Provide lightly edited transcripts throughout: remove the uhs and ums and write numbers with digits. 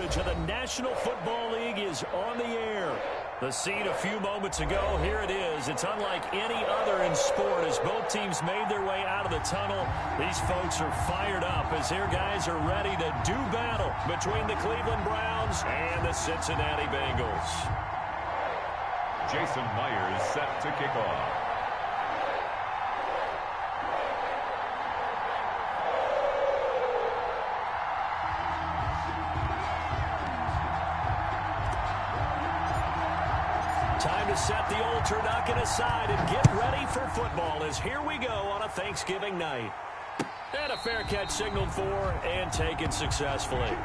coverage of the National Football League is on the air. The scene a few moments ago, here it is. It's unlike any other in sport as both teams made their way out of the tunnel. These folks are fired up as their guys are ready to do battle between the Cleveland Browns and the Cincinnati Bengals. Jason Myers set to kick off. Time to set the old turducken aside and get ready for football as here we go on a Thanksgiving night. And a fair catch signaled for and taken successfully.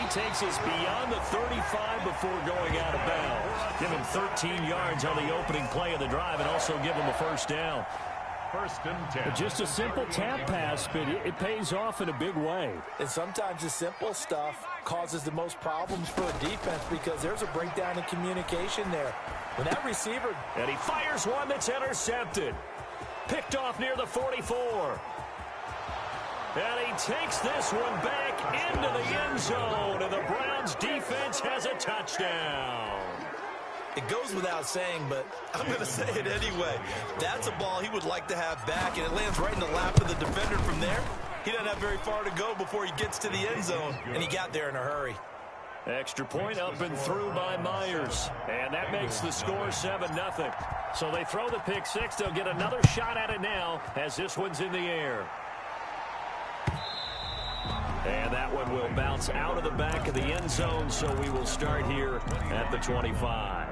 Takes us beyond the 35 before going out of bounds. Give him 13 yards on the opening play of the drive and also give him a first down. First and 10. Just a simple tap pass, but it pays off in a big way. And sometimes the simple stuff causes the most problems for a defense because there's a breakdown in communication there. When that receiver... And he fires one that's intercepted. Picked off near the 44. And he takes this one back into the end zone, and the Browns defense has a touchdown. It goes without saying, but I'm going to say it anyway. That's a ball he would like to have back, and it lands right in the lap of the defender from there. He doesn't have very far to go before he gets to the end zone, and he got there in a hurry. Extra point up and through by Myers, and that makes the score 7-0. So they throw the pick six. They'll get another shot at it now as this one's in the air. And that one will bounce out of the back of the end zone, so we will start here at the 25.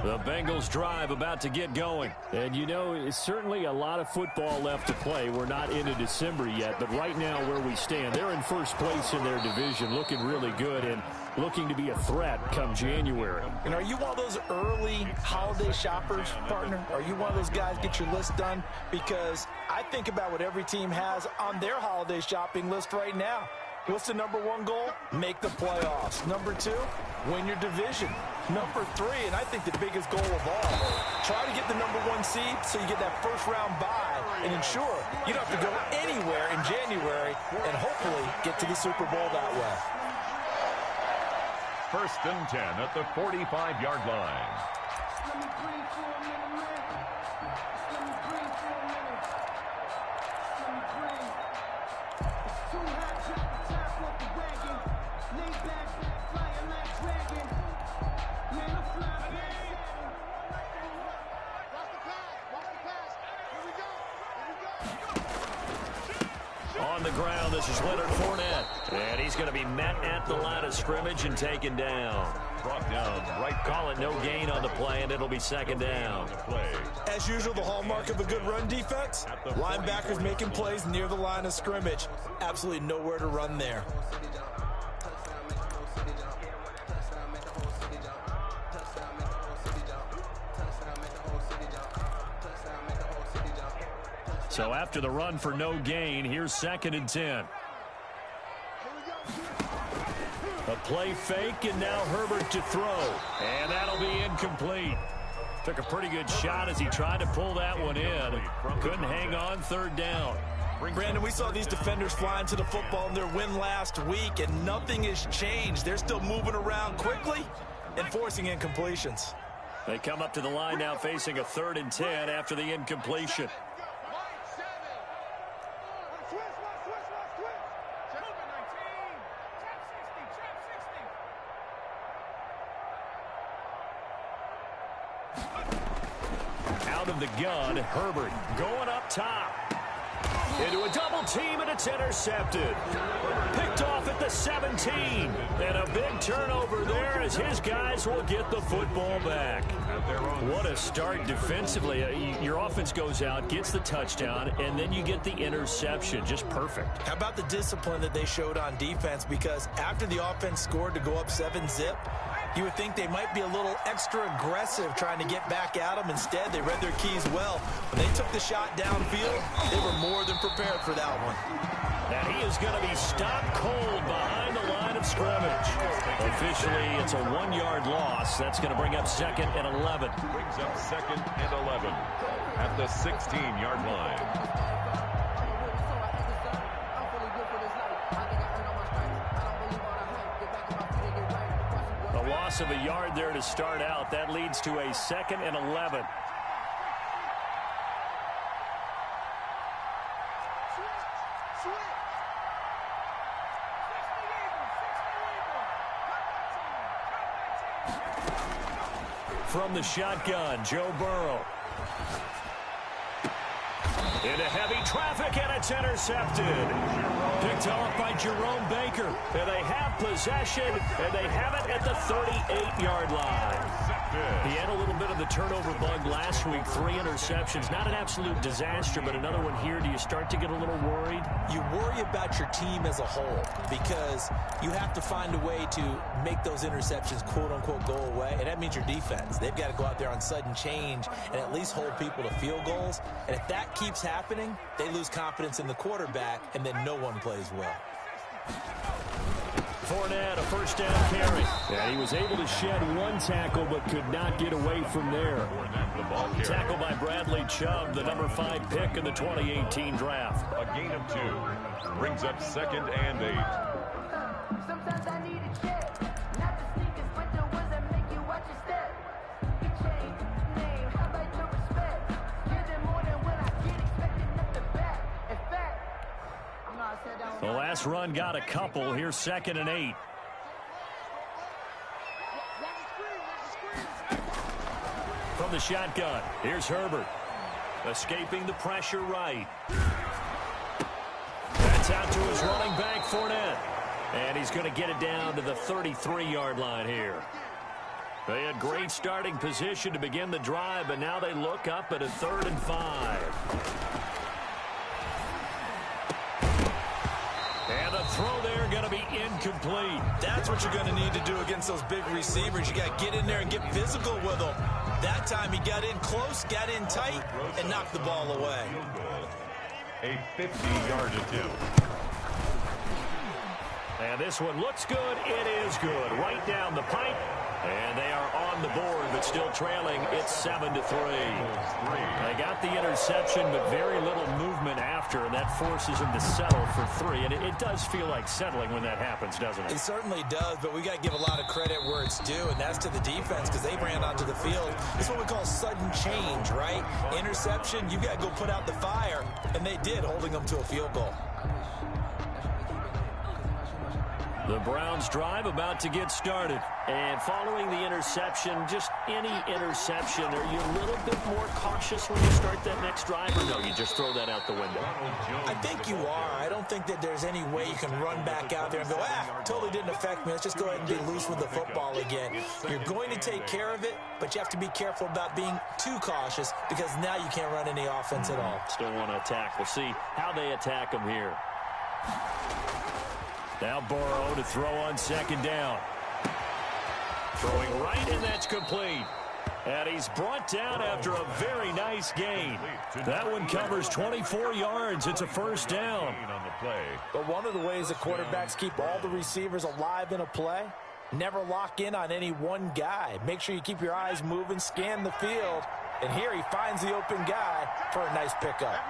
The Bengals drive about to get going. And, you know, it's certainly a lot of football left to play. We're not into December yet, but right now where we stand, they're in first place in their division, looking really good and looking to be a threat come January. And are you one of those early holiday shoppers, partner? Are you one of those guys get your list done? Because I think about what every team has on their holiday shopping list right now. What's the number one goal? Make the playoffs. Number two, win your division. Number three, and I think the biggest goal of all, try to get the number one seed so you get that first round bye and ensure you don't have to go anywhere in January and hopefully get to the Super Bowl that way. First and 10 at the 45-yard line. On the ground, this is Leonard Fournette. And he's going to be met at the line of scrimmage and taken down. Brought down right. Call it no gain on the play, and it'll be second down. As usual, the hallmark of a good run defense, linebackers making plays near the line of scrimmage. Absolutely nowhere to run there. So after the run for no gain, here's second and 10. A play fake, and now Herbert to throw. And that'll be incomplete. Took a pretty good shot as he tried to pull that one in. Couldn't hang on third down. Brandon, we saw these defenders flying to the football in their win last week, and nothing has changed. They're still moving around quickly and forcing incompletions. They come up to the line now facing a 3rd and 10 after the incompletion. Out of the gun, Herbert going up top. Into a double team, and it's intercepted. Picked off at the 17. And a big turnover there as his guys will get the football back. What a start defensively. Your offense goes out, gets the touchdown, and then you get the interception. Just perfect. How about the discipline that they showed on defense? Because after the offense scored to go up 7-zip, you would think they might be a little extra aggressive trying to get back at them. Instead, they read their keys well. When they took the shot downfield, they were more than prepared for that one. And he is going to be stopped cold behind the line of scrimmage. Officially, it's a 1-yard loss. That's going to bring up 2nd and 11. Brings up 2nd and 11 at the 16-yard line. A loss of a yard there to start out. That leads to a 2nd and 11. From the shotgun, Joe Burrow. Into heavy traffic, and it's intercepted. Picked off by Jerome Baker. And they have possession, and they have it at the 38-yard line. He had a little bit of the turnover bug last week. 3 interceptions. Not an absolute disaster, but another one here. Do you start to get a little worried? You worry about your team as a whole because you have to find a way to make those interceptions, quote-unquote, go away, and that means your defense. They've got to go out there on sudden change and at least hold people to field goals. And if that keeps happening, they lose confidence in the quarterback, and then no one plays well. Fournette, a first down carry. And he was able to shed 1 tackle, but could not get away from there. Tackle by Bradley Chubb, the number 5 pick in the 2018 draft. A gain of 2. Brings up 2nd and 8. Sometimes I need a check. Not the sneakers, but the ones that make you watch your step. You change name, how about your respect? Give them more than when I get expected nothing back. In fact, I'm not set down. The last run got a couple. Here's 2nd and 8. From the shotgun, here's Herbert. Escaping the pressure right. That's out to his running back, Fournette. And he's going to get it down to the 33-yard line here. They had great starting position to begin the drive, but now they look up at a 3rd and 5. And the throw there going to be incomplete. That's what you're going to need to do against those big receivers. You got to get in there and get physical with them. That time he got in close, got in tight, and knocked the ball away. A 50-yard attempt. And this one looks good. It is good. Right down the pipe. And they are on the board, but still trailing. It's 7-3. They got the interception, but very little movement after, and that forces them to settle for 3. And it does feel like settling when that happens, doesn't it? It certainly does, but we got to give a lot of credit where it's due, and that's to the defense because they ran onto the field. It's what we call sudden change, right? Interception, you got to go put out the fire, and they did, holding them to a field goal. The Browns drive about to get started. And following the interception, just any interception, are you a little bit more cautious when you start that next drive, or no, you just throw that out the window? I think you are. I don't think that there's any way you can run back out there and go, totally didn't affect me. Let's just go ahead and be loose with the football again. You're going to take care of it, but you have to be careful about being too cautious because now you can't run any offense at all. Still want to attack. We'll see how they attack them here. Now Burrow to throw on 2nd down. Throwing right, and that's complete. And he's brought down after a very nice gain. That one covers 24 yards. It's a first down. But one of the ways the quarterbacks keep all the receivers alive in a play, never lock in on any one guy. Make sure you keep your eyes moving, scan the field. And here he finds the open guy for a nice pickup.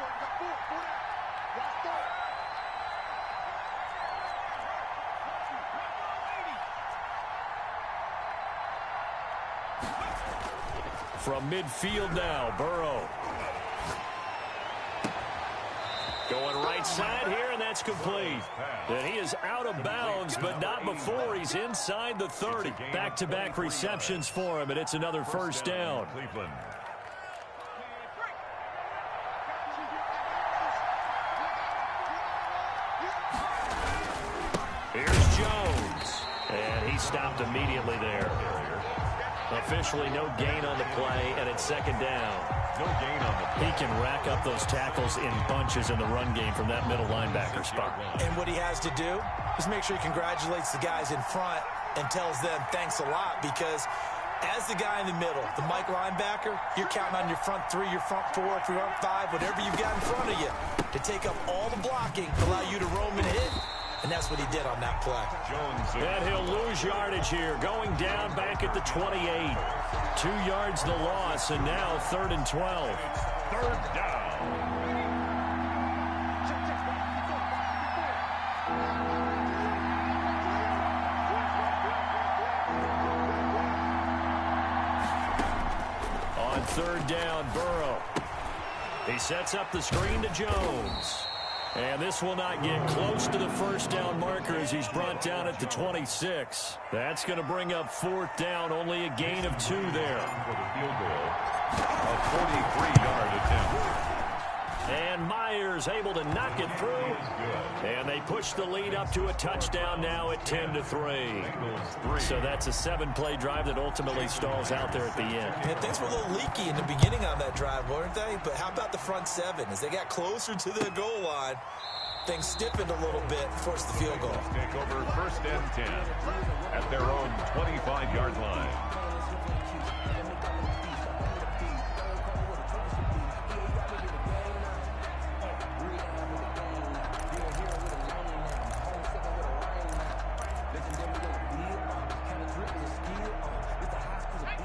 From midfield now, Burrow. Going right side here, and that's complete. And he is out of bounds, but not before he's inside the 30. Back-to-back receptions for him, and it's another first down. stopped immediately there. Officially no gain on the play, and it's second down. No gain on the play. He can rack up those tackles in bunches in the run game from that middle linebacker spot. And what he has to do is make sure he congratulates the guys in front and tells them thanks a lot, because as the guy in the middle, the Mike linebacker, you're counting on your front three, your front four, your front five, whatever you've got in front of you to take up all the blocking, allow you to roam and hit. And that's what he did on that play. And he'll lose yardage here, going down back at the 28. 2 yards the loss, and now 3rd and 12. Third down. On 3rd down, Burrow. He sets up the screen to Jones. And this will not get close to the first down marker as he's brought down at the 26. That's going to bring up 4th down, only a gain of 2 there. For the field goal, a 43-yard attempt. And Myers able to knock it through. And they push the lead up to a touchdown now at 10-3. So that's a 7-play drive that ultimately stalls out there at the end. And things were a little leaky in the beginning on that drive, weren't they? But how about the front 7? As they got closer to the goal line, things stiffened a little bit, forced the field goal. Take over 1st and 10 at their own 25-yard line.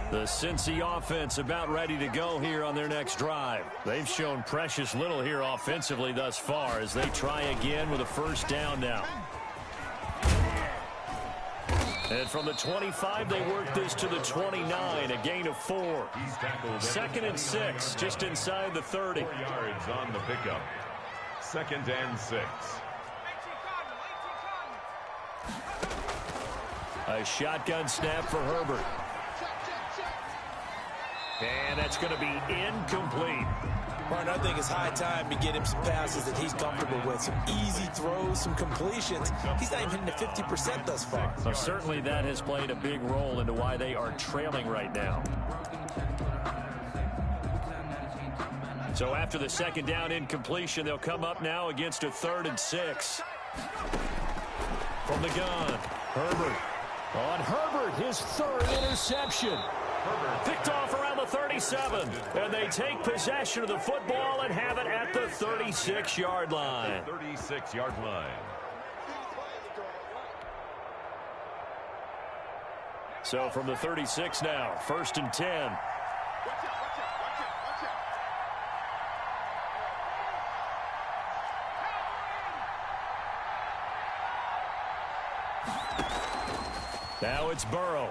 The Cincy offense about ready to go here on their next drive. They've shown precious little here offensively thus far as they try again with a 1st down now. And from the 25, they work this to the 29, a gain of 4. 2nd and 6, just inside the 30. 4 yards on the pickup. 2nd and 6. A shotgun snap for Herbert. And that's going to be incomplete. Martin, I think it's high time to get him some passes that he's comfortable with. Some easy throws, some completions. He's not even hitting the 50% thus far. So certainly that has played a big role into why they are trailing right now. So after the 2nd down incompletion, they'll come up now against a 3rd and 6. From the gun, Herbert. On Herbert, his 3rd interception. Picked off around the 37, and they take possession of the football and have it at the 36-yard line. 36-yard line. So from the 36 now, 1st and 10. Now it's Burrow.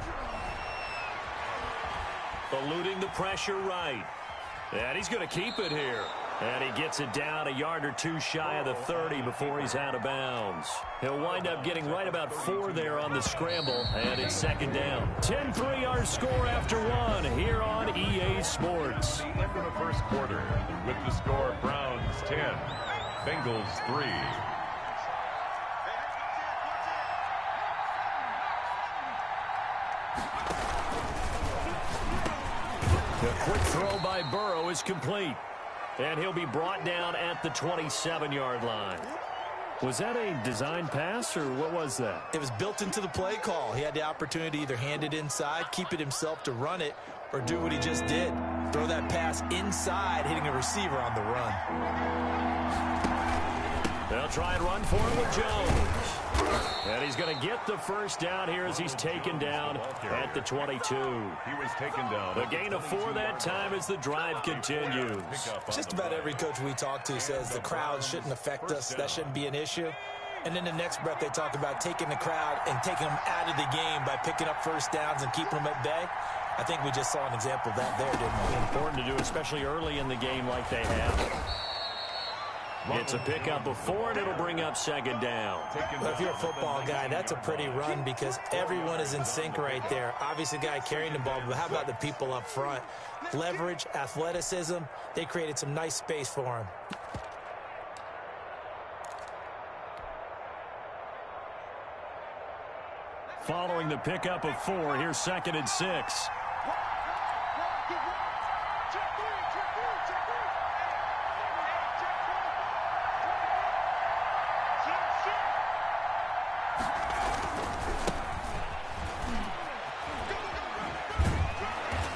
Eluding the pressure right. And he's going to keep it here. And he gets it down a yard or 2 shy of the 30 before he's out of bounds. He'll wind up getting right about 4 there on the scramble, and it's 2nd down. 10-3 our score after 1 here on EA Sports. End of the 1st quarter with the score Browns 10, Bengals 3. The quick throw by Burrow is complete. And he'll be brought down at the 27-yard line. Was that a design pass, or what was that? It was built into the play call. He had the opportunity to either hand it inside, keep it himself to run it, or do what he just did. Throw that pass inside, hitting a receiver on the run. They'll try and run for it with Jones. And he's going to get the 1st down here as he's taken down at the 22. He was taken down. The gain of 4 that time as the drive continues. Just about every coach we talk to says the crowd shouldn't affect us. That shouldn't be an issue. And then the next breath they talk about taking the crowd and taking them out of the game by picking up 1st downs and keeping them at bay. I think we just saw an example of that there, didn't we? Important to do, especially early in the game like they have. It's a pickup of 4, and it'll bring up 2nd down. Well, if you're a football guy, that's a pretty run because everyone is in sync right there. Obviously, the guy carrying the ball, but how about the people up front? Leverage, athleticism, they created some nice space for him. Following the pickup of 4, here's 2nd and 6.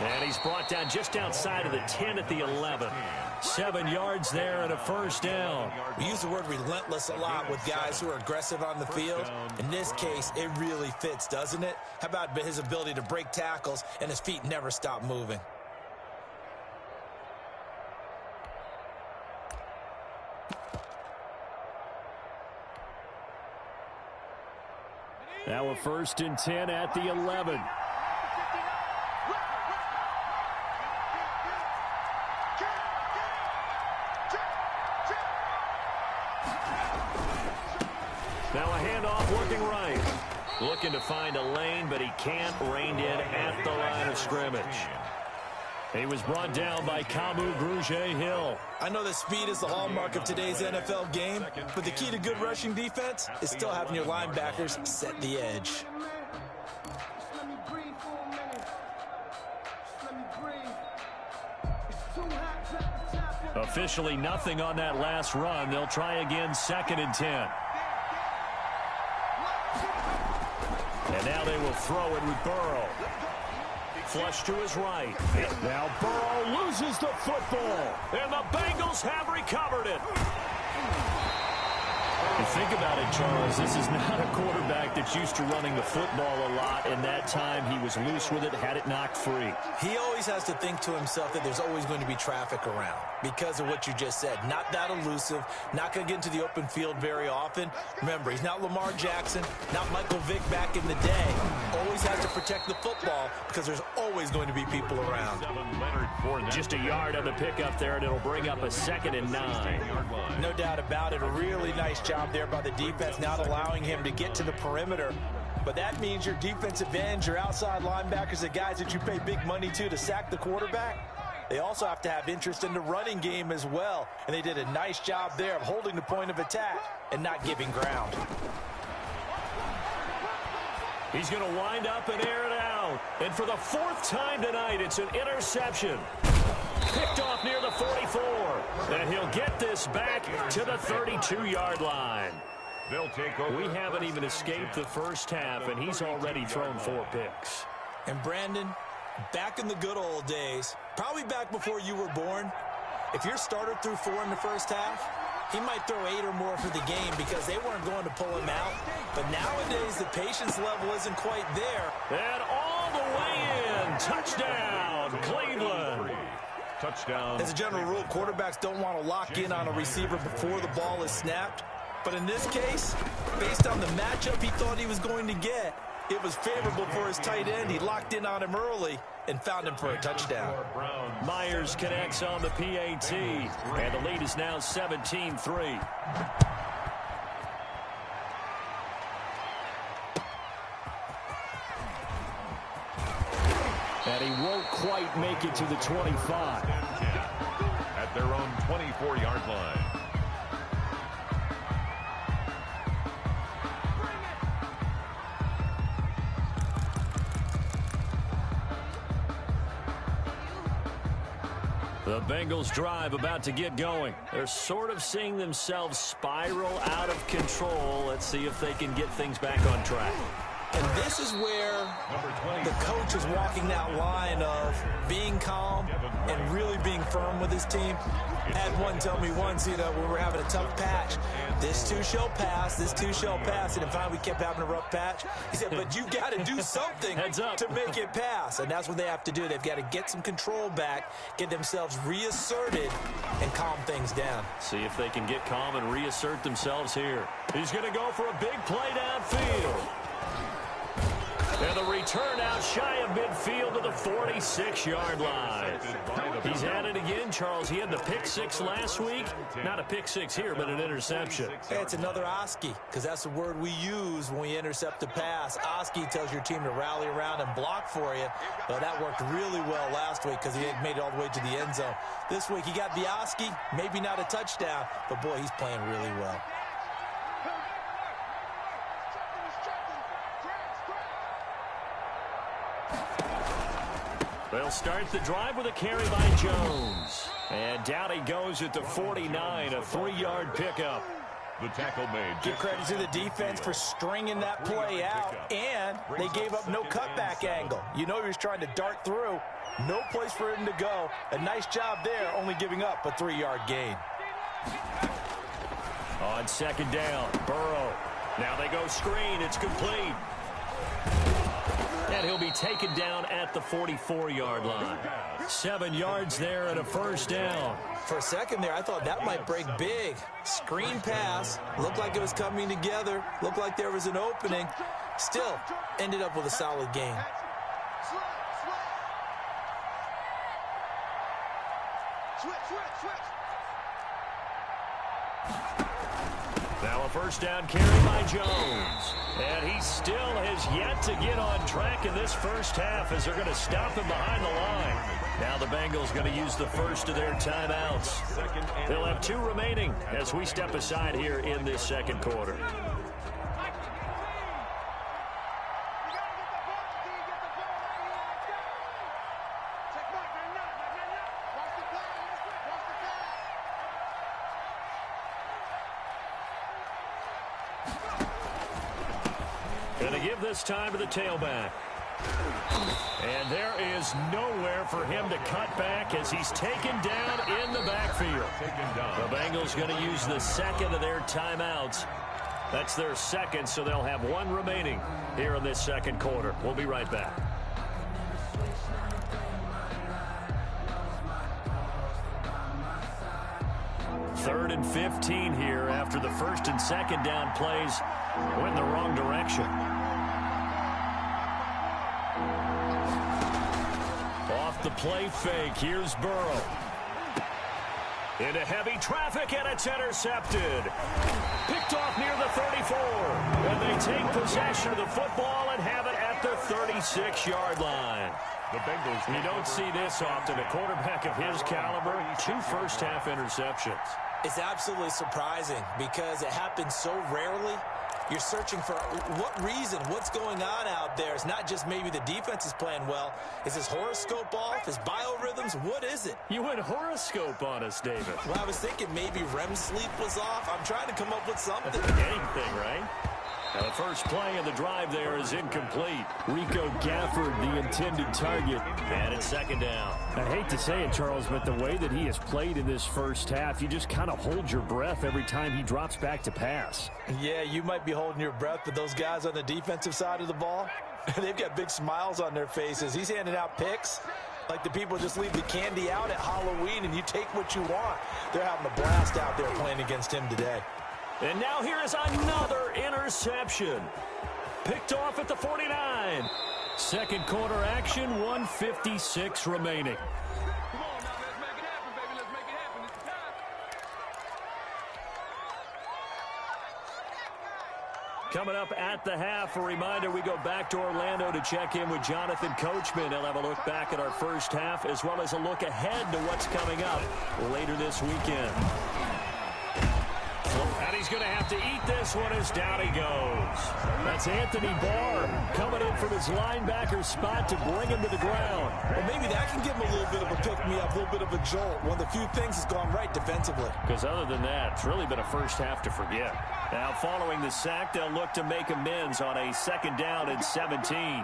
And he's brought down just outside of the 10 at the 11. 7 yards there and a first down. We use the word relentless a lot with guys who are aggressive on the field. In this case, it really fits, doesn't it? How about his ability to break tackles and his feet never stop moving? Now a 1st and 10 at the 11. Now a handoff working right. Looking to find a lane, but he can't. Reined in at the line of scrimmage. He was brought down by Kamu Grugier-Hill. I know that speed is the hallmark of today's NFL game, but the key to good rushing defense is still having your linebackers set the edge. Officially nothing on that last run. They'll try again, 2nd and 10. And now they will throw it with Burrow. Flush to his right. Now Burrow loses the football. And the Bengals have recovered it. You think about it, Charles, this is not a quarterback that's used to running the football a lot, and that time he was loose with it, had it knocked free. He always has to think to himself that there's always going to be traffic around because of what you just said. Not that elusive, not going to get into the open field very often. Remember, he's not Lamar Jackson, not Michael Vick back in the day. Always has to protect the football because there's always going to be people around. Just a yard on the pickup there, and it'll bring up a 2nd and 9. No doubt about it. A really nice job there by the defense, not allowing him to get to the perimeter. But that means your defensive ends, your outside linebackers, the guys that you pay big money to sack the quarterback, they also have to have interest in the running game as well. And they did a nice job there of holding the point of attack and not giving ground. He's going to wind up and air it out. And for the 4th time tonight, it's an interception. Picked off near the 44. And he'll get this back to the 32-yard line. They'll take over. We haven't even escaped the first half, and he's already thrown 4 picks. And Brandon, back in the good old days, probably back before you were born, if your starter threw 4 in the first half, he might throw 8 or more for the game because they weren't going to pull him out. But nowadays, the patience level isn't quite there. And all the way in. Touchdown, Cleveland. Touchdown. As a general rule, quarterbacks don't want to lock in on a receiver before the ball is snapped. But in this case, based on the matchup he thought he was going to get, it was favorable for his tight end. He locked in on him early and found him for a touchdown. Myers connects on the PAT, and the lead is now 17-3. And he won't quite make it to the 25. At their own 24-yard line. The Bengals drive about to get going. They're sort of seeing themselves spiral out of control. Let's see if they can get things back on track. And this is where the coach is walking that line of being calm and really being firm with his team. Had one tell me once, when we were having a tough patch, this too shall pass, this too shall pass. And finally we kept having a rough patch. He said, but you got to do something to make it pass. And that's what they have to do. They've got to get some control back, get themselves reasserted, and calm things down. See if they can get calm and reassert themselves here. He's going to go for a big play downfield. And the return out shy of midfield to the 46-yard line. He's at it again, Charles. He had the pick 6 last week. Not a pick 6 here, but an interception. Hey, it's another Oski, because that's the word we use when we intercept a pass. Oski tells your team to rally around and block for you. But that worked really well last week because he made it all the way to the end zone. This week he got the Oski, maybe not a touchdown, but boy, he's playing really well. They'll start the drive with a carry by Jones. And down he goes at the 49, a 3-yard pickup. The tackle made. Give credit to the defense for stringing that play out, and they gave up no cutback angle. You know he was trying to dart through. No place for him to go. A nice job there, only giving up a 3-yard gain. On second down, Burrow. Now they go screen. It's complete. And he'll be taken down at the 44-yard line. 7 yards there and a first down. For a second there, I thought that might break big. Screen pass. Looked like it was coming together. Looked like there was an opening. Still, ended up with a solid gain. Now a first down carry by Jones. And he still has yet to get on track in this first half as they're going to stop him behind the line. Now the Bengals going to use the first of their timeouts. They'll have 2 remaining as we step aside here in this second quarter. Going to give this time to the tailback. And there is nowhere for him to cut back as he's taken down in the backfield. The Bengals going to use the second of their timeouts. That's their second, so they'll have 1 remaining here in this second quarter. We'll be right back. Third and 15 here after the first and second down plays went in the wrong direction. Off the play fake, here's Burrow. Into heavy traffic, and it's intercepted. Picked off near the 34. And they take possession of the football and have it at the 36-yard line. The Bengals. You don't see this often. A quarterback of his caliber, 2 first-half interceptions. It's absolutely surprising because it happens so rarely. You're searching for what reason, what's going on out there. It's not just maybe the defense is playing well. Is his horoscope off? His biorhythms? What is it? You went horoscope on us, David. Well, I was thinking maybe REM sleep was off. I'm trying to come up with something. Anything, right? Now the first play of the drive there is incomplete. Rico Gafford, the intended target. And it's second down. I hate to say it, Charles, but the way that he has played in this first half, you just kind of hold your breath every time he drops back to pass. Yeah, you might be holding your breath, but those guys on the defensive side of the ball, they've got big smiles on their faces. He's handing out picks like the people just leave the candy out at Halloween and you take what you want. They're having a blast out there playing against him today. And now here is another interception. Picked off at the 49. Second quarter action, 1:56 remaining. Come on now, let's make it happen, baby. Let's make it happen. It's time. Coming up at the half, a reminder, we go back to Orlando to check in with Jonathan Coachman. He'll have a look back at our first half as well as a look ahead to what's coming up later this weekend. And he's going to have to eat this one as down he goes. That's Anthony Barr coming in from his linebacker spot to bring him to the ground. Well, maybe that can give him a little bit of a pick-me-up, a little bit of a jolt. One of the few things that's gone right defensively. Because other than that, it's really been a first half to forget. Now, following the sack, they'll look to make amends on a second down and 17.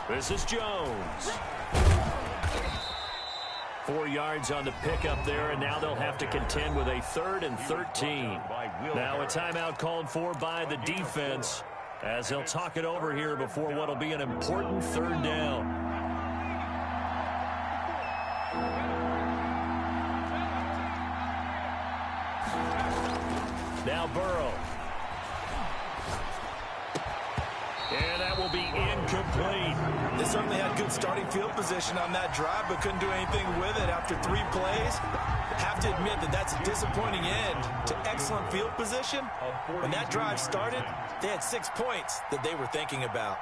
This is Jones. 4 yards on the pickup there, and now they'll have to contend with a 3rd and 13. Now a timeout called for by the defense as they'll talk it over here before what will be an important 3rd down. Now Burrow. And that will be incomplete. They certainly had good starting field position on that drive, but couldn't do anything with it after 3 plays. Have to admit that that's a disappointing end to excellent field position. When that drive started, they had 6 points that they were thinking about.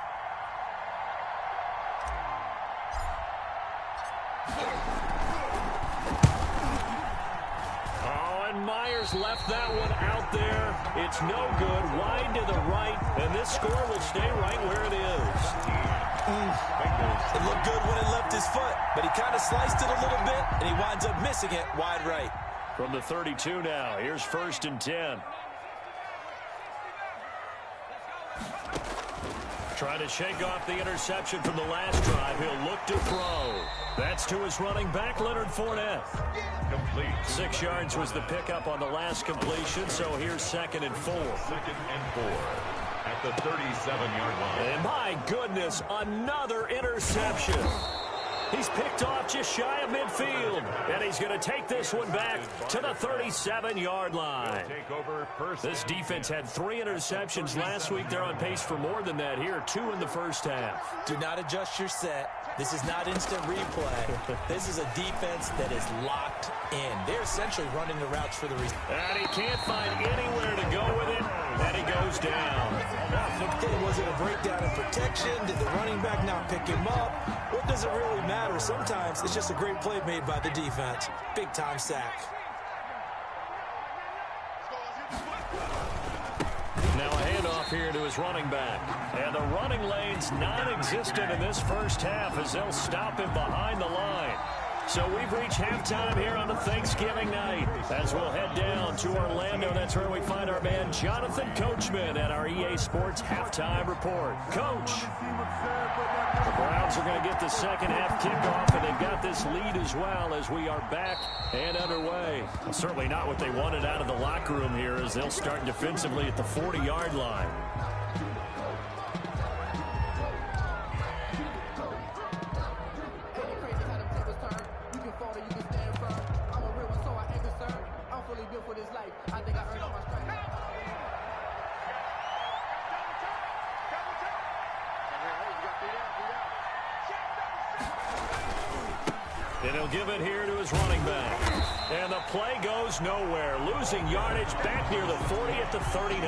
defenders left that one out there. It's no good. Wide to the right, and this score will stay right where it is. It looked good when it left his foot, but he kind of sliced it a little bit, and he winds up missing it wide right. From the 32 now, here's 1st and 10. Trying to shake off the interception from the last drive. He'll look to throw. That's to his running back, Leonard Fournette. Complete. 6 yards was the pickup on the last completion, so here's 2nd and 4. 2nd and 4 at the 37-yard line. And my goodness, another interception. He's picked off just shy of midfield, and he's going to take this one back to the 37-yard line. Take over first. This defense had 3 interceptions last week. They're on pace for more than that here, 2 in the first half. Do not adjust your set. This is not instant replay. This is a defense that is locked in. They're essentially running the routes for the receiver. And he can't find anywhere to go with it, and he goes down. Okay, was it a breakdown in protection? Did the running back not pick him up? What does it really matter? Sometimes it's just a great play made by the defense. Big-time sack. Now a handoff here to his running back. And the running lane's non-existent in this first half as they'll stop him behind the line. So we've reached halftime here on a Thanksgiving night. As we'll head down to Orlando, that's where we find our man Jonathan Coachman at our EA Sports Halftime Report. Coach, the Browns are going to get the second half kickoff, and they've got this lead as well as we are back and underway. Well, certainly not what they wanted out of the locker room here as they'll start defensively at the 40-yard line. And he'll give it here to his running back. And the play goes nowhere. Losing yardage back near the 40 at the 39.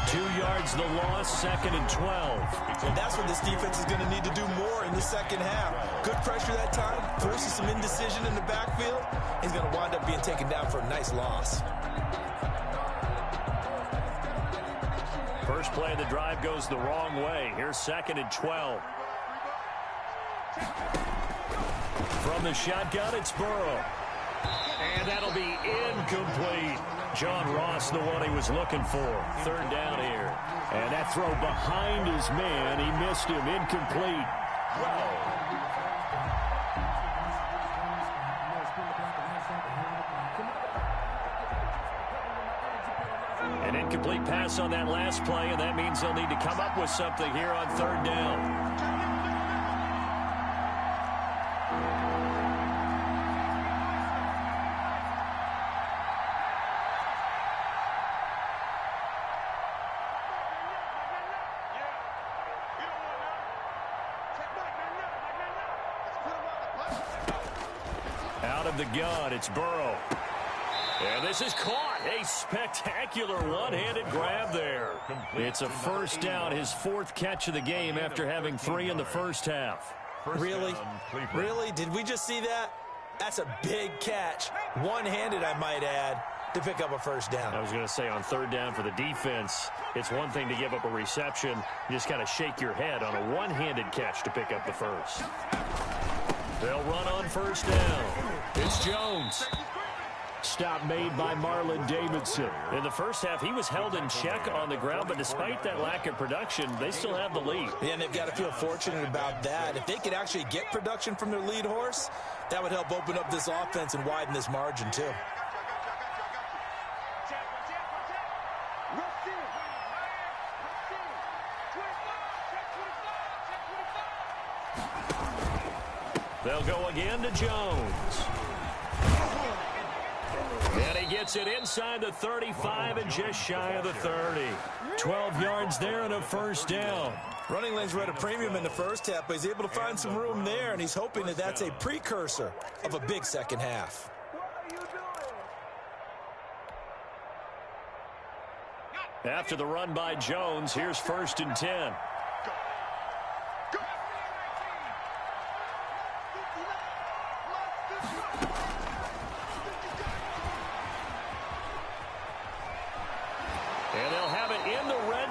2 yards the loss, 2nd and 12. And that's what this defense is going to need to do more in the second half. Good pressure that time, forces some indecision in the backfield. He's going to wind up being taken down for a nice loss. First play of the drive goes the wrong way. Here's 2nd and 12. From the shotgun, it's Burrow. And that'll be incomplete. John Ross, the one he was looking for. 3rd down here. And that throw behind his man. He missed him. Incomplete. An incomplete pass on that last play, and that means they'll need to come up with something here on 3rd down. Out of the gun, it's Burrow. And this is caught. A spectacular one-handed grab there. It's a 1st down, his 4th catch of the game after having 3 in the first half. Really? Really? Did we just see that? That's a big catch. One-handed, I might add, to pick up a 1st down. I was going to say on 3rd down for the defense, it's one thing to give up a reception. You just got to shake your head on a one-handed catch to pick up the 1st. They'll run on 1st down. It's Jones. Stop made by Marlon Davidson. In the first half, he was held in check on the ground, but despite that lack of production, they still have the lead. Yeah, and they've got to feel fortunate about that. If they could actually get production from their lead horse, that would help open up this offense and widen this margin, too. They'll go again to Jones. And he gets it inside the 35 and just shy of the 30. 12 yards there and a 1st down. Running lanes were at a premium in the first half, but he's able to find some room there, and he's hoping that that's a precursor of a big second half. After the run by Jones, here's 1st and 10.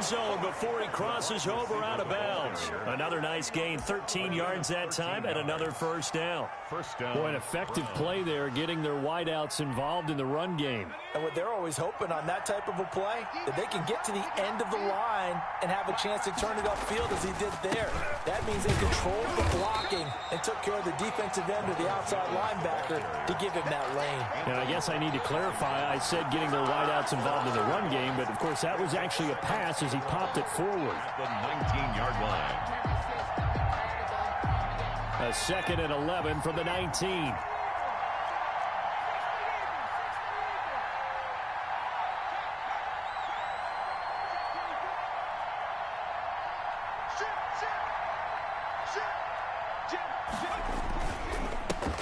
zone before he crosses over out of bounds. Another nice gain, 13 yards that time, and another first down. First down. Boy, an effective play there, getting their wideouts involved in the run game. And what they're always hoping on that type of a play, that they can get to the end of the line and have a chance to turn it upfield as he did there. That means they controlled the blocking and took care of the defensive end or the outside linebacker to give him that lane. And I guess I need to clarify, I said getting their wideouts involved in the run game, but of course that was actually a pass as he popped it forward. The 19-yard line. A 2nd and 11 from the 19.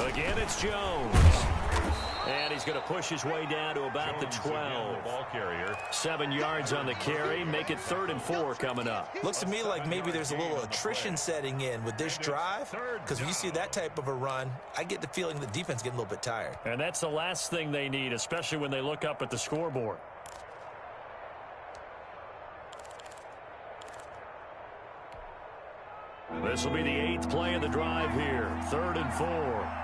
Again, it's Jones. And he's going to push his way down to about the 12. Ball carrier. 7 yards on the carry. Make it 3rd and 4 coming up. Looks to me like maybe there's a little attrition setting in with this drive, because when you see that type of a run, I get the feeling the defense getting a little bit tired. And that's the last thing they need, especially when they look up at the scoreboard. This will be the 8th play of the drive here. 3rd and 4.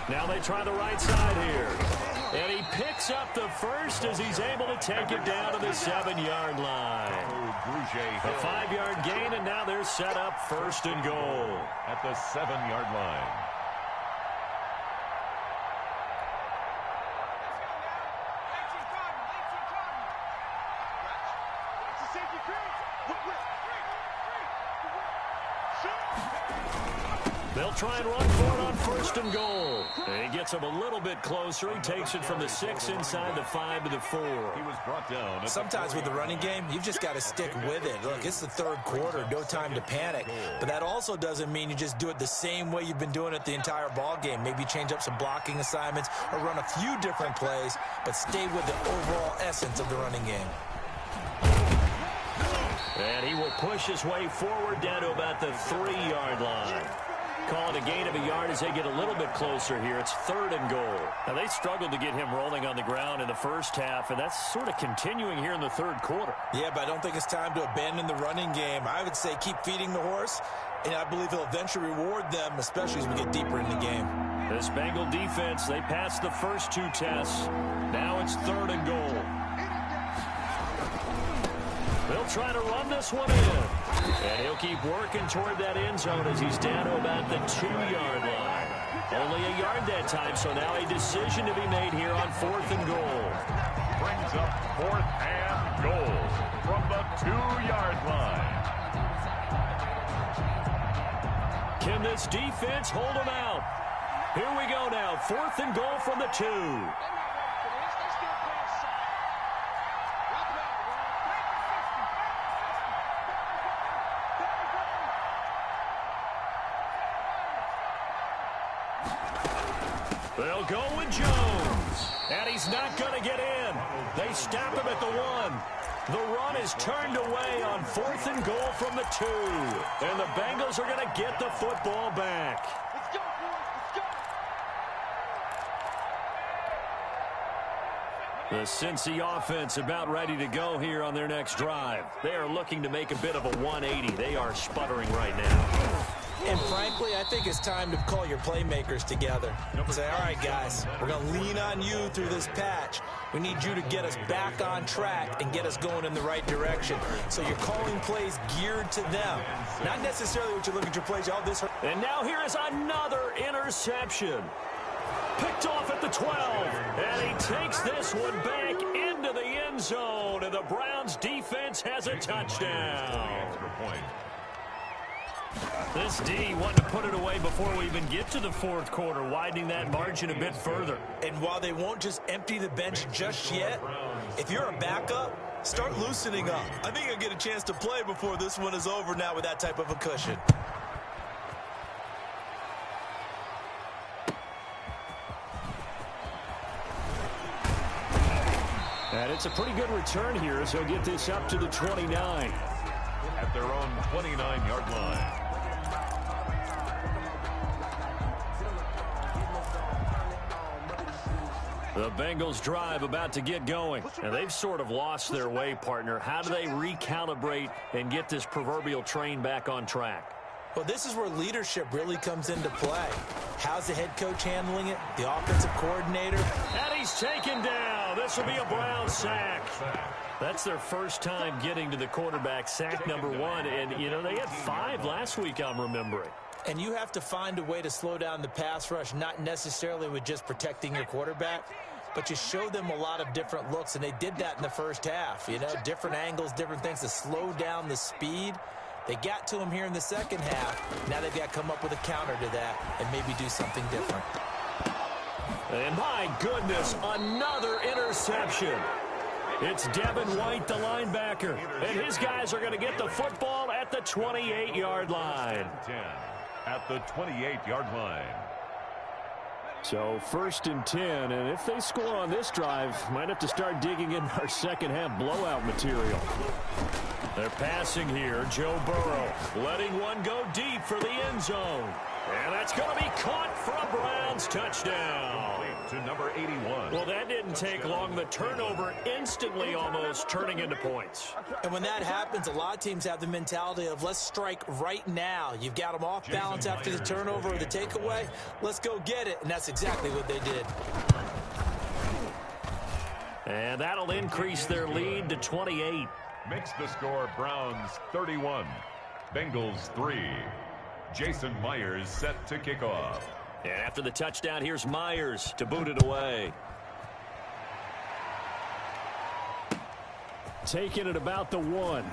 Now they try the right side here. And he picks up the first as he's able to take it down to the 7-yard line. A 5-yard gain, and now they're set up 1st and goal. At the 7-yard line. They'll try and run for it on 1st and goal. And he gets him a little bit closer. He takes it from the 6 inside the 5 to the 4. He was brought down. Sometimes with the running game, you've just got to stick with it. Look, it's the 3rd quarter, no time to panic. But that also doesn't mean you just do it the same way you've been doing it the entire ball game. Maybe change up some blocking assignments or run a few different plays, but stay with the overall essence of the running game. And he will push his way forward down to about the 3-yard line. Call it a gain of a yard as they get a little bit closer here. It's 3rd and goal. Now, they struggled to get him rolling on the ground in the first half, and that's sort of continuing here in the 3rd quarter. Yeah, but I don't think it's time to abandon the running game. I would say keep feeding the horse, and I believe he'll eventually reward them, especially as we get deeper in the game. This Bengal defense, they passed the first 2 tests. Now it's 3rd and goal. They'll try to run this one in. And he'll keep working toward that end zone as he's down to about the 2-yard line. Only a yard that time, so now a decision to be made here on 4th and goal. Brings up 4th and goal from the 2-yard line. Can this defense hold him out? Here we go now. 4th and goal from the 2. They'll go with Jones. And he's not going to get in. They stop him at the 1. The run is turned away on 4th and goal from the 2. And the Bengals are going to get the football back. Let's go, boys. Let's go. The Cincy offense about ready to go here on their next drive. They are looking to make a bit of a 180. They are sputtering right now. And frankly, I think it's time to call your playmakers together. Say, all right, guys, we're going to lean on you through this patch. We need you to get us back on track and get us going in the right direction. So you're calling plays geared to them. Not necessarily what you look at your plays. Oh, this hurt. And now here is another interception. Picked off at the 12. And he takes this one back into the end zone. And the Browns defense has a touchdown. Extra point. This D wanted to put it away before we even get to the 4th quarter, widening that margin a bit further. And while they won't just empty the bench just yet, if you're a backup, start loosening up. I think you'll get a chance to play before this one is over now with that type of a cushion. And it's a pretty good return here as he'll get this up to the 29. At their own 29-yard line. The Bengals drive about to get going. And they've sort of lost their way, partner. How do they recalibrate and get this proverbial train back on track? Well, this is where leadership really comes into play. How's the head coach handling it? The offensive coordinator? And he's taken down. This will be a Brown sack. That's their first time getting to the quarterback, sack number 1. And, you know, they had 5 last week, I'm remembering. And you have to find a way to slow down the pass rush, not necessarily with just protecting your quarterback, but you show them a lot of different looks, and they did that in the first half. You know, different angles, different things to slow down the speed. They got to him here in the second half. Now they've got to come up with a counter to that and maybe do something different. And my goodness, another interception. It's Devin White, the linebacker, and his guys are going to get the football at the 28-yard line. 10 at the 28-yard line. So 1st and 10, and if they score on this drive, might have to start digging in our second half blowout material. They're passing here. Joe Burrow letting one go deep for the end zone. And that's going to be caught for a Browns touchdown. To number 81. Well, that didn't take long. The turnover instantly almost turning into points. And when that happens, a lot of teams have the mentality of let's strike right now. You've got them off balance after the turnover or the takeaway. Let's go get it. And that's exactly what they did. And that'll increase their lead to 28. Makes the score Browns 31, Bengals 3. Jason Myers set to kick off. And after the touchdown, here's Myers to boot it away. Taking it about the 1.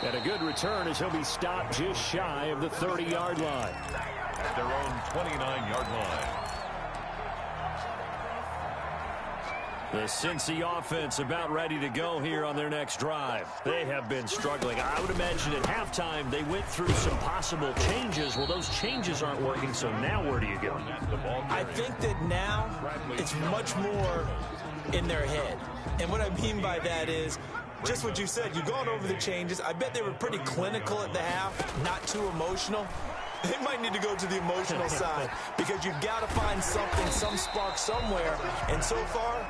And a good return as he'll be stopped just shy of the 30-yard line. At their own 29-yard line. The Cincy offense about ready to go here on their next drive. They have been struggling. I would imagine at halftime they went through some possible changes. Well, those changes aren't working, so now where do you go? I think that now it's much more in their head. And what I mean by that is just what you said. You've gone over the changes. I bet they were pretty clinical at the half, not too emotional. They might need to go to the emotional side because you've got to find something, some spark somewhere. And so far,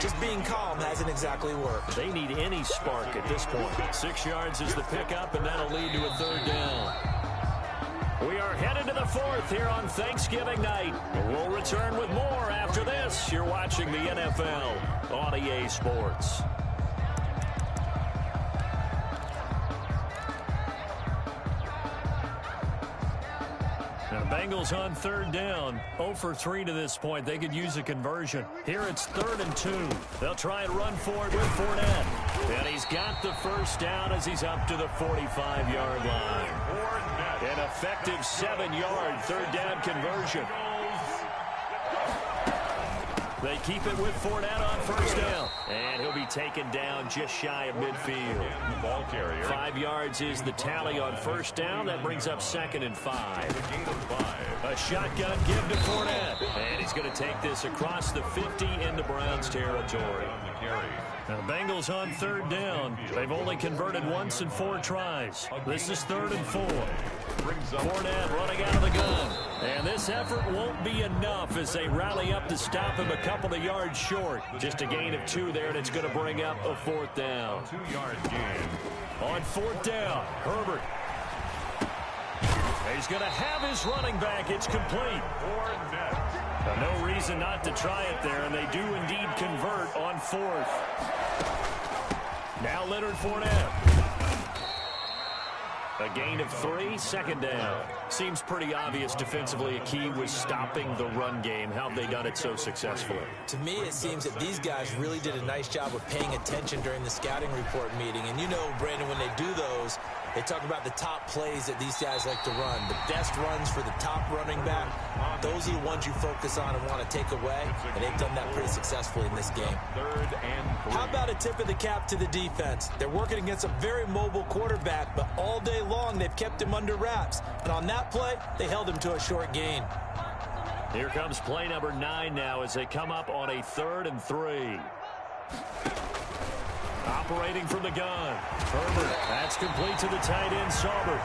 just being calm hasn't exactly worked. They need any spark at this point. 6 yards is the pickup, and that'll lead to a 3rd down. We are headed to the 4th here on Thanksgiving night. We'll return with more after this. You're watching the NFL on EA Sports. Bengals on 3rd down. 0 for 3 to this point. They could use a conversion. Here it's 3rd and 2. They'll try and run for it with Fournette. And he's got the first down as he's up to the 45-yard line. An effective 7-yard 3rd down conversion. They keep it with Fournette on 1st down. And he'll be taken down just shy of midfield. The ball carrier. 5 yards is the tally on 1st down. That brings up 2nd and 5. A shotgun give to Fournette. And he's going to take this across the 50 into Browns territory. Now, the Bengals on 3rd down. They've only converted once in 4 tries. This is 3rd and 4. Fournette running out of the gun. And this effort won't be enough as they rally up to stop him a couple of yards short. Just a gain of 2 there, and it's going to bring up a 4th down. 2-yard gain. On 4th down, Herbert. He's going to have his running back. It's complete. No reason not to try it there, and they do indeed convert on 4th. Now Leonard Fournette. A gain of 3, 2nd down. Seems pretty obvious defensively a key was stopping the run game. How have they done it so successfully? To me, it seems that these guys really did a nice job of paying attention during the scouting report meeting. And you know, Brandon, when they do those, they talk about the top plays that these guys like to run. The best runs for the top running back, those are the ones you focus on and want to take away. And they've done that pretty successfully in this game. 3rd and 3. How about a tip of the cap to the defense? They're working against a very mobile quarterback, but all day long they've kept him under wraps. And on that play, they held him to a short gain. Here comes play number 9 now as they come up on a 3rd and 3. Operating from the gun. Herbert. That's complete to the tight end, Sauber.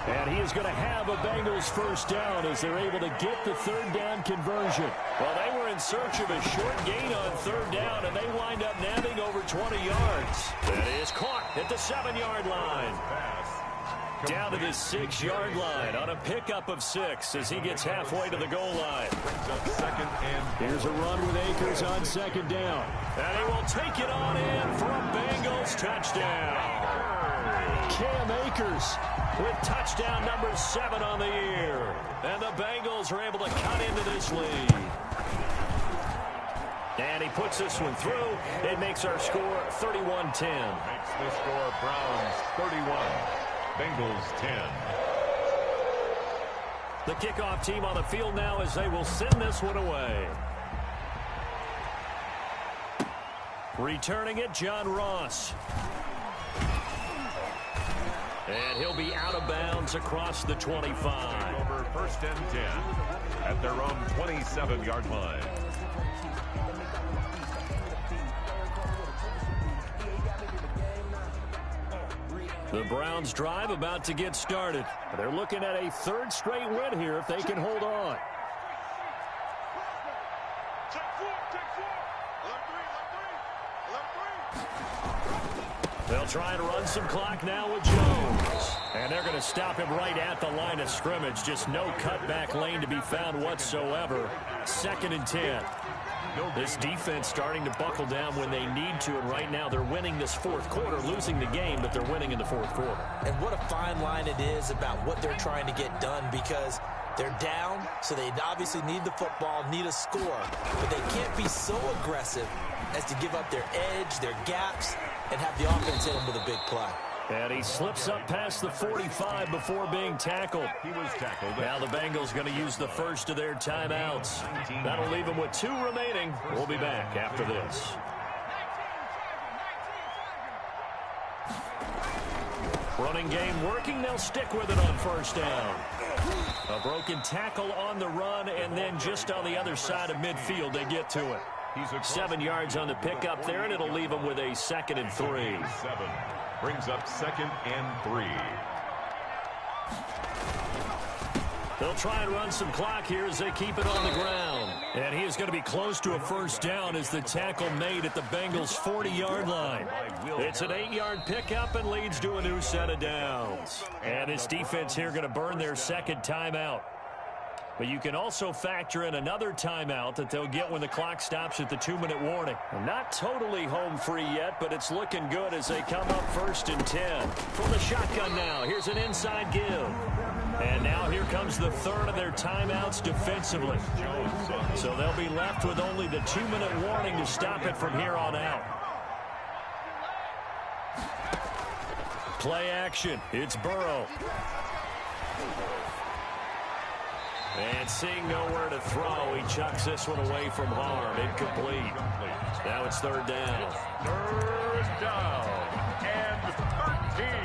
And he is going to have a Bengals first down as they're able to get the third down conversion. Well, they were in search of a short gain on third down, and they wind up nabbing over 20 yards. That is caught at the 7-yard line. Down to the 6-yard line on a pickup of 6 as he gets halfway to the goal line. Here's a run with Akers on second down. And he will take it on in for a Bengals touchdown. Cam Akers with touchdown number 7 on the year. And the Bengals are able to cut into this lead. And he puts this one through. It makes our score 31-10. Makes the score Browns 31. Bengals 10. The kickoff team on the field now as they will send this one away. Returning it, John Ross. And he'll be out of bounds across the 25. Over first and 10 at their own 27-yard line. The Browns drive about to get started. They're looking at a third straight win here if they can hold on. They'll try and run some clock now with Jones. And they're going to stop him right at the line of scrimmage. Just no cutback lane to be found whatsoever. 2nd and 10. This defense starting to buckle down when they need to, and right now they're winning this fourth quarter, losing the game, but they're winning in the fourth quarter. And what a fine line it is about what they're trying to get done, because they're down, so they obviously need the football, need a score, but they can't be so aggressive as to give up their edge, their gaps, and have the offense hit them with a big play. And he slips up past the 45 before being tackled. He was tackled. Now the Bengals going to use the first of their timeouts. That'll leave them with 2 remaining. We'll be back after this. Running game working. They'll stick with it on first down. A broken tackle on the run, and then just on the other side of midfield, they get to it. 7 yards on the pickup there, and it'll leave them with a 2nd and 3. 7 brings up 2nd and 3. They'll try and run some clock here as they keep it on the ground. And he is going to be close to a first down as the tackle made at the Bengals' 40-yard line. It's an 8-yard pickup and leads to a new set of downs. And this defense here going to burn their 2nd timeout. But you can also factor in another timeout that they'll get when the clock stops at the 2-minute warning. Not totally home free yet, but it's looking good as they come up 1st and 10. From the shotgun now, here's an inside give. And now here comes the 3rd of their timeouts defensively. So they'll be left with only the 2-minute warning to stop it from here on out. Play action. It's Burrow. And seeing nowhere to throw, he chucks this one away from harm. Incomplete. Now it's 3rd down. 3rd down and 13.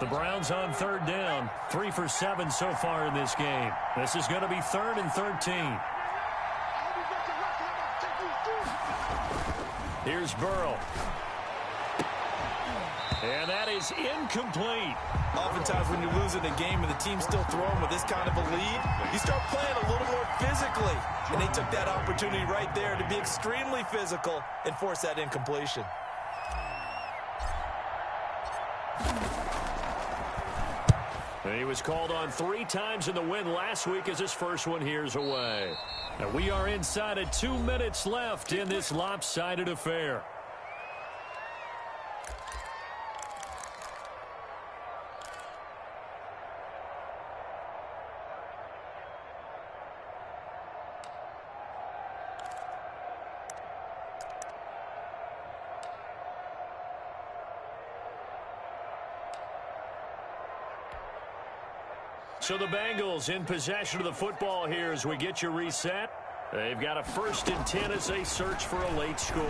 Browns on 3rd down. 3 for 7 so far in this game. This is going to be 3rd and 13. Here's Burrow. And that is incomplete. Oftentimes when you're losing a game and the team's still throwing with this kind of a lead, you start playing a little more physically. And they took that opportunity right there to be extremely physical and force that incompletion. He was called on 3 times in the win last week as his first one here's away. And we are inside of 2 minutes left in this lopsided affair. So the Bengals in possession of the football here as we get you reset. They've got a 1st and 10 as they search for a late score.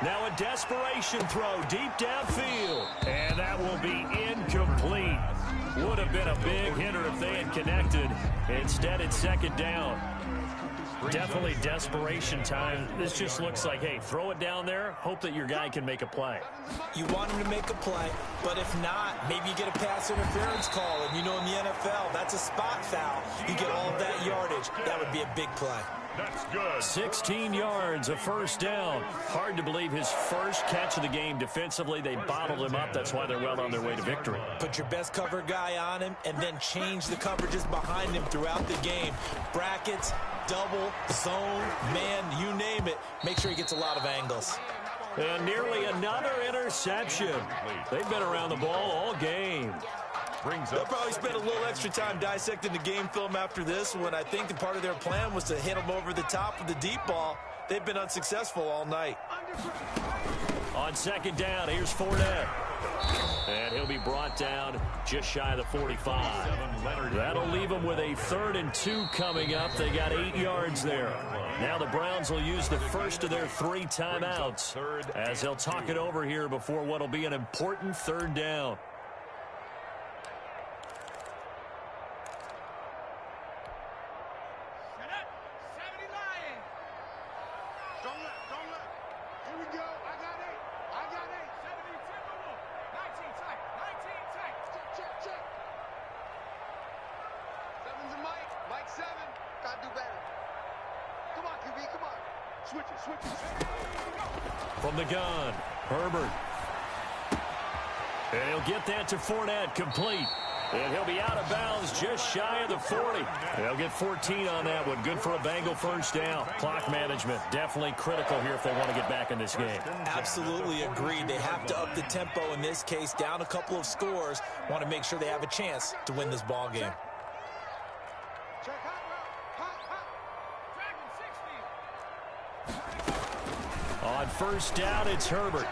Now a desperation throw deep downfield. And that will be incomplete. Would have been a big hitter if they had connected. Instead, it's 2nd down. Definitely desperation time. This just looks like, hey, throw it down there, hope that your guy can make a play. You want him to make a play, but if not, maybe you get a pass interference call. And you know in the NFL, that's a spot foul. You get all of that yardage. That would be a big play. That's good. 16 yards, a 1st down. Hard to believe his first catch of the game defensively. They bottled him up. That's why they're well on their way to victory. Put your best cover guy on him and then change the coverages behind him throughout the game. Brackets, double, zone, man, you name it. Make sure he gets a lot of angles. And nearly another interception. They've been around the ball all game. They'll probably spend a little extra time dissecting the game film after this one. I think the part of their plan was to hit them over the top of the deep ball. They've been unsuccessful all night. On 2nd down, here's Fournette. And he'll be brought down just shy of the 45. That'll leave them with a 3rd and 2 coming up. They got 8 yards there. Now the Browns will use the first of their 3 timeouts as they'll talk it over here before what will be an important 3rd down. From the gun, Herbert. And he'll get that to Fournette, complete. And he'll be out of bounds just shy of the 40. They'll get 14 on that one. Good for a Bengal 1st down. Clock management definitely critical here if they want to get back in this game. Absolutely agreed. They have to up the tempo in this case. Down a couple of scores. Want to make sure they have a chance to win this ball game. On 1st down, it's Herbert.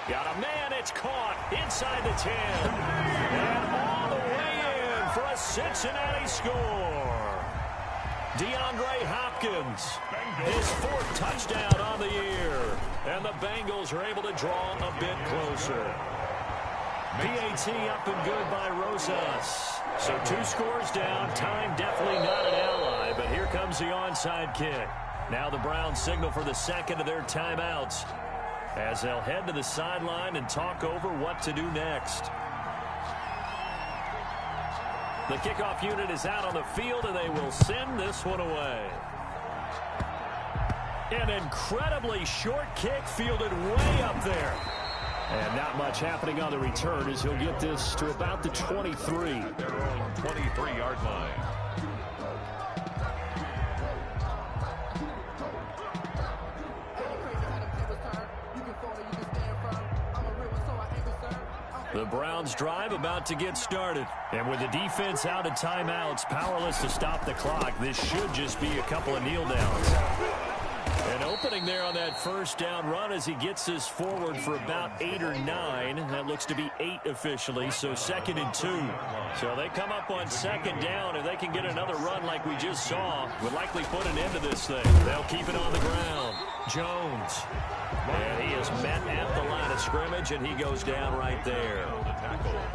Got a man, it's caught inside the 10. And all the way in for a Cincinnati score. DeAndre Hopkins, his 4th touchdown on the year. And the Bengals are able to draw a bit closer. PAT up and good by Rosas. So 2 scores down. Time definitely not an ally, but here comes the onside kick. Now the Browns signal for the 2nd of their timeouts as they'll head to the sideline and talk over what to do next. The kickoff unit is out on the field, and they will send this one away. An incredibly short kick fielded way up there. And not much happening on the return as he'll get this to about the 23. Their own 23-yard line. The Browns drive about to get started. And with the defense out of timeouts, powerless to stop the clock, this should just be a couple of kneel downs. An opening there on that 1st down run as he gets this forward for about 8 or 9. That looks to be 8 officially, so 2nd and 2. So they come up on 2nd down. If they can get another run like we just saw, would likely put an end to this thing. They'll keep it on the ground. Jones. And he is met at the line of scrimmage, and he goes down right there.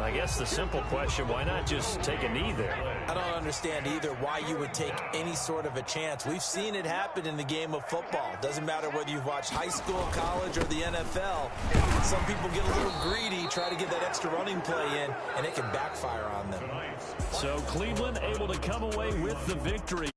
I guess the simple question, why not just take a knee there? I don't understand either why you would take any sort of a chance. We've seen it happen in the game of football. Doesn't matter whether you've watched high school, college, or the NFL. Some people get a little greedy, try to get that extra running play in, and it can backfire on them. So Cleveland able to come away with the victory.